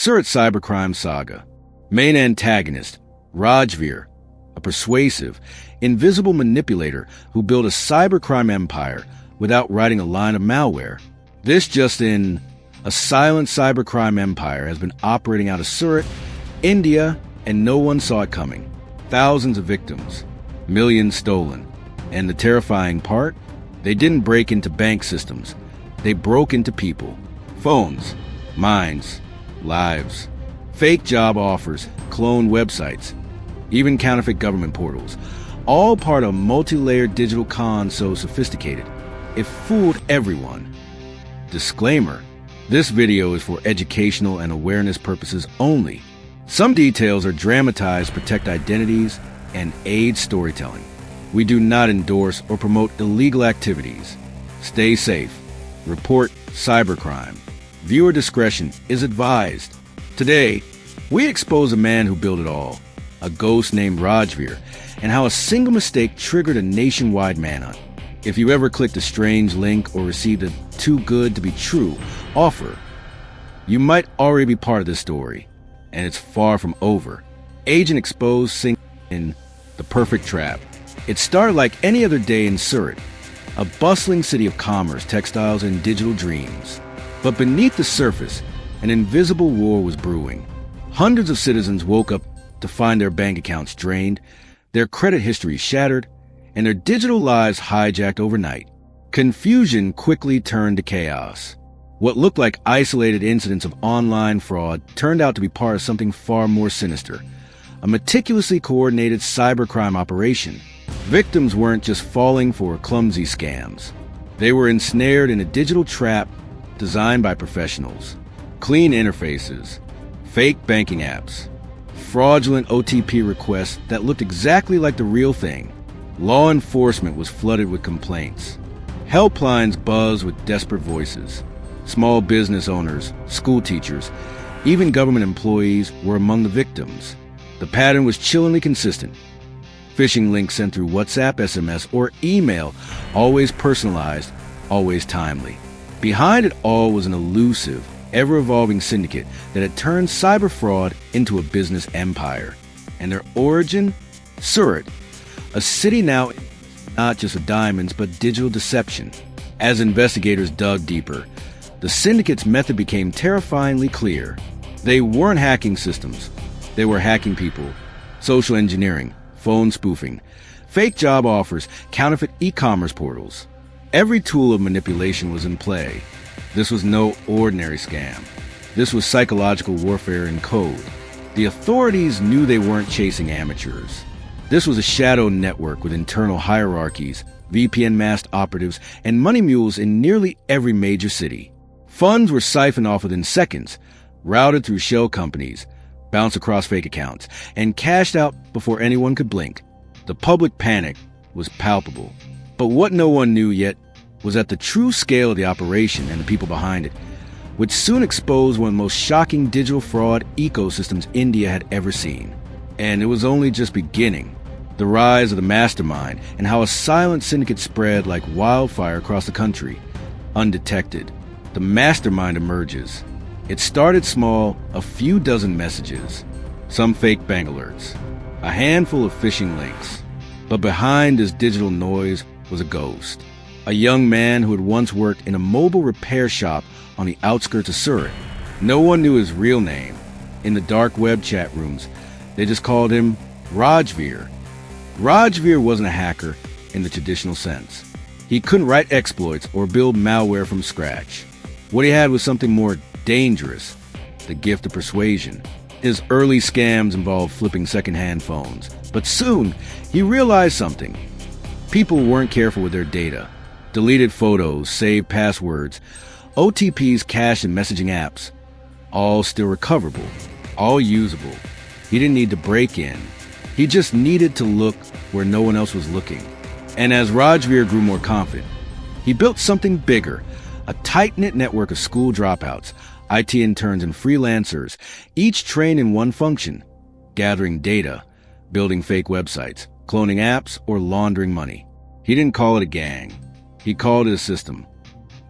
Surat Cybercrime Saga. Main antagonist, Rajveer, a persuasive, invisible manipulator who built a cybercrime empire without writing a line of malware. This just in, a silent cybercrime empire has been operating out of Surat, India, and no one saw it coming. Thousands of victims, millions stolen. And the terrifying part? They didn't break into bank systems. They broke into people. Phones, minds, lives. Fake job offers, cloned websites, even counterfeit government portals. All part of a multi-layered digital con so sophisticated, it fooled everyone. Disclaimer, this video is for educational and awareness purposes only. Some details are dramatized to protect identities and aid storytelling. We do not endorse or promote illegal activities. Stay safe. Report cybercrime. Viewer discretion is advised. Today, we expose a man who built it all, a ghost named Rajveer, and how a single mistake triggered a nationwide manhunt. If you ever clicked a strange link or received a too good to be true offer, you might already be part of this story, and it's far from over. Agent exposed sinks in the perfect trap. It started like any other day in Surat, a bustling city of commerce, textiles, and digital dreams. But beneath the surface, an invisible war was brewing. Hundreds of citizens woke up to find their bank accounts drained, their credit history shattered, and their digital lives hijacked overnight. Confusion quickly turned to chaos. What looked like isolated incidents of online fraud turned out to be part of something far more sinister, a meticulously coordinated cybercrime operation. Victims weren't just falling for clumsy scams. They were ensnared in a digital trap designed by professionals. Clean interfaces, fake banking apps, fraudulent OTP requests that looked exactly like the real thing. Law enforcement was flooded with complaints. Helplines buzzed with desperate voices. Small business owners, school teachers, even government employees were among the victims. The pattern was chillingly consistent. Phishing links sent through WhatsApp, SMS, or email, always personalized, always timely. Behind it all was an elusive, ever-evolving syndicate that had turned cyber fraud into a business empire. And their origin? Surat, a city now not just of diamonds, but digital deception. As investigators dug deeper, the syndicate's method became terrifyingly clear. They weren't hacking systems. They were hacking people. Social engineering, phone spoofing, fake job offers, counterfeit e-commerce portals. Every tool of manipulation was in play. This was no ordinary scam. This was psychological warfare in code. The authorities knew they weren't chasing amateurs. This was a shadow network with internal hierarchies, VPN-masked operatives, and money mules in nearly every major city. Funds were siphoned off within seconds, routed through shell companies, bounced across fake accounts, and cashed out before anyone could blink. The public panic was palpable. But what no one knew yet was that the true scale of the operation and the people behind it would soon expose one of the most shocking digital fraud ecosystems India had ever seen. And it was only just beginning. The rise of the mastermind and how a silent syndicate spread like wildfire across the country. Undetected, the mastermind emerges. It started small, a few dozen messages, some fake bank alerts, a handful of phishing links. But behind this digital noise was a ghost. A young man who had once worked in a mobile repair shop on the outskirts of Surat. No one knew his real name. In the dark web chat rooms, they just called him Rajveer. Rajveer wasn't a hacker in the traditional sense. He couldn't write exploits or build malware from scratch. What he had was something more dangerous, the gift of persuasion. His early scams involved flipping secondhand phones. But soon, he realized something. People weren't careful with their data. Deleted photos, saved passwords, OTPs cached in messaging apps. All still recoverable, all usable. He didn't need to break in. He just needed to look where no one else was looking. And as Rajveer grew more confident, he built something bigger, a tight-knit network of school dropouts, IT interns, and freelancers, each trained in one function, gathering data, building fake websites, cloning apps, or laundering money. He didn't call it a gang. He called it a system.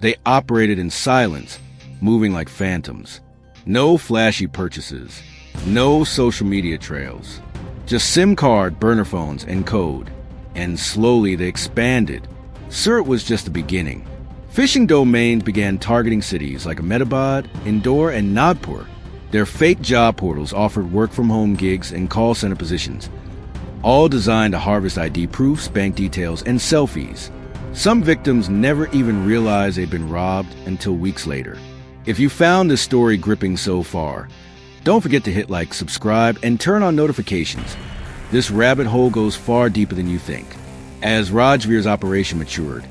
They operated in silence, moving like phantoms. No flashy purchases. No social media trails. Just SIM card, burner phones, and code. And slowly they expanded. Surat was just the beginning. Phishing domains began targeting cities like Ahmedabad, Indore, and Nagpur. Their fake job portals offered work-from-home gigs and call center positions, all designed to harvest ID proofs, bank details, and selfies. Some victims never even realized they'd been robbed until weeks later. If you found this story gripping so far, don't forget to hit like, subscribe, and turn on notifications. This rabbit hole goes far deeper than you think. As Rajveer's operation matured,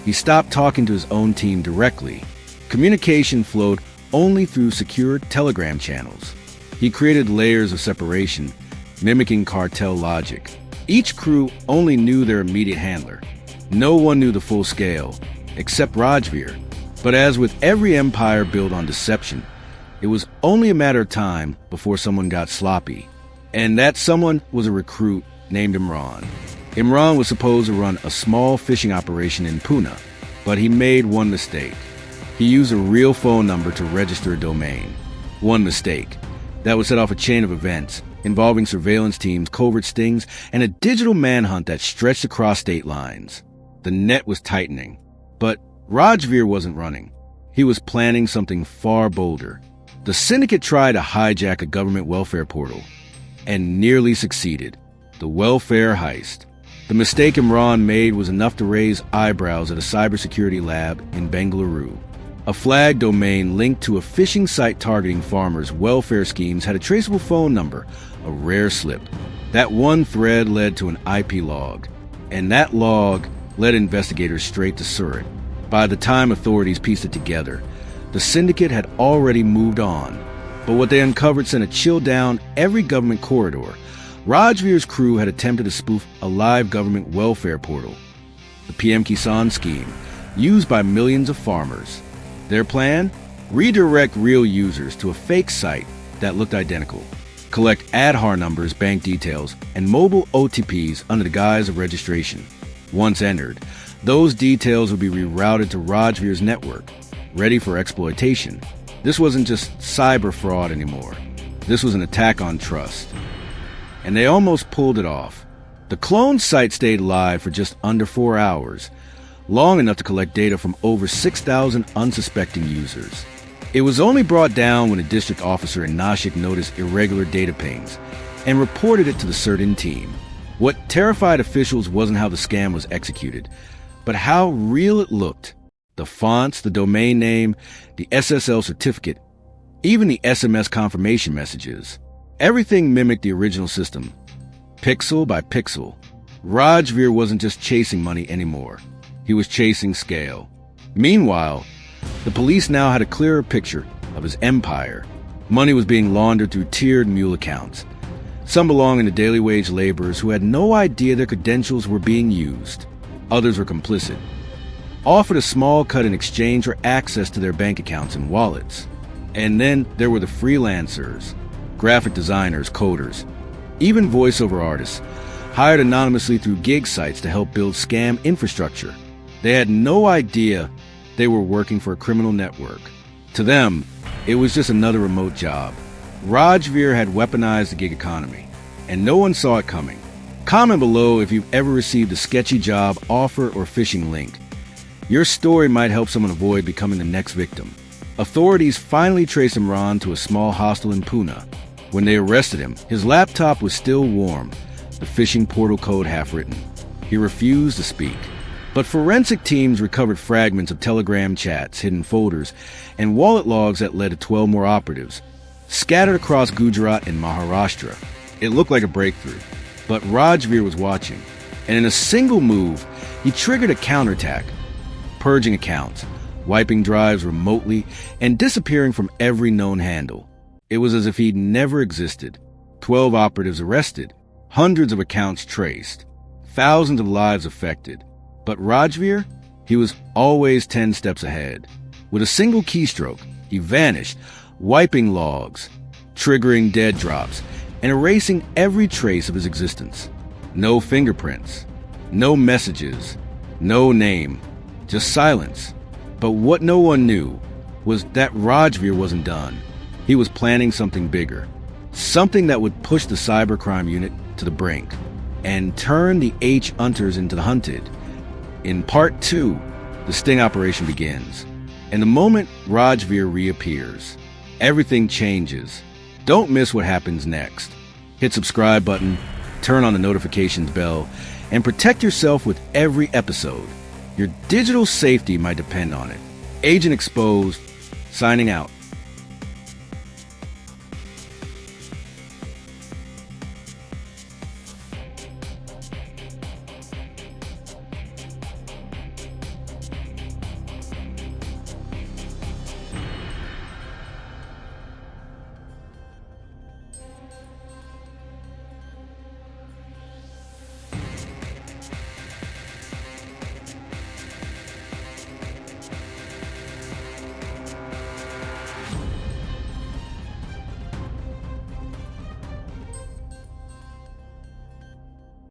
he stopped talking to his own team directly. Communication flowed only through secure Telegram channels. He created layers of separation, mimicking cartel logic. Each crew only knew their immediate handler. No one knew the full scale, except Rajveer. But as with every empire built on deception, it was only a matter of time before someone got sloppy. And that someone was a recruit named Imran. Imran was supposed to run a small phishing operation in Pune, but he made one mistake. He used a real phone number to register a domain. One mistake that would set off a chain of events involving surveillance teams, covert stings, and a digital manhunt that stretched across state lines. The net was tightening, but Rajveer wasn't running. He was planning something far bolder. The syndicate tried to hijack a government welfare portal and nearly succeeded. The welfare heist. The mistake Imran made was enough to raise eyebrows at a cybersecurity lab in Bengaluru. A flagged domain linked to a phishing site targeting farmers' welfare schemes had a traceable phone number, a rare slip. That one thread led to an IP log, and that log led investigators straight to Surat. By the time authorities pieced it together, the syndicate had already moved on. But what they uncovered sent a chill down every government corridor. Rajveer's crew had attempted to spoof a live government welfare portal, the PM Kisan scheme, used by millions of farmers. Their plan? Redirect real users to a fake site that looked identical, collect Aadhaar numbers, bank details, and mobile OTPs under the guise of registration. Once entered, those details would be rerouted to Rajveer's network, ready for exploitation. This wasn't just cyber fraud anymore. This was an attack on trust. And they almost pulled it off. The clone site stayed live for just under 4 hours, long enough to collect data from over 6,000 unsuspecting users. It was only brought down when a district officer in Nashik noticed irregular data pings and reported it to the certain team. What terrified officials wasn't how the scam was executed, but how real it looked. The fonts, the domain name, the SSL certificate, even the SMS confirmation messages. Everything mimicked the original system, pixel by pixel. Rajveer wasn't just chasing money anymore. He was chasing scale. Meanwhile, the police now had a clearer picture of his empire. Money was being laundered through tiered mule accounts, some belonging to daily wage laborers who had no idea their credentials were being used. Others were complicit, offered a small cut in exchange for access to their bank accounts and wallets. And then there were the freelancers, graphic designers, coders, even voiceover artists, hired anonymously through gig sites to help build scam infrastructure. They had no idea they were working for a criminal network. To them, it was just another remote job. Rajveer had weaponized the gig economy, and no one saw it coming. Comment below if you've ever received a sketchy job offer or phishing link. Your story might help someone avoid becoming the next victim. Authorities finally traced Imran to a small hostel in Pune. When they arrested him, his laptop was still warm, the phishing portal code half-written. He refused to speak. But forensic teams recovered fragments of Telegram chats, hidden folders, and wallet logs that led to 12 more operatives, scattered across Gujarat and Maharashtra. It looked like a breakthrough, but Rajveer was watching, and in a single move, he triggered a counterattack, purging accounts, wiping drives remotely, and disappearing from every known handle. It was as if he'd never existed. 12 operatives arrested, hundreds of accounts traced, thousands of lives affected. But Rajveer, he was always 10 steps ahead. With a single keystroke, he vanished, wiping logs, triggering dead drops, and erasing every trace of his existence. No fingerprints, no messages, no name, just silence. But what no one knew was that Rajveer wasn't done. He was planning something bigger, something that would push the cybercrime unit to the brink and turn the H-Hunters into the hunted. In Part 2, the sting operation begins, and the moment Rajveer reappears, everything changes. Don't miss what happens next. Hit subscribe button, turn on the notifications bell, and protect yourself with every episode. Your digital safety might depend on it. Agent Exposed, signing out.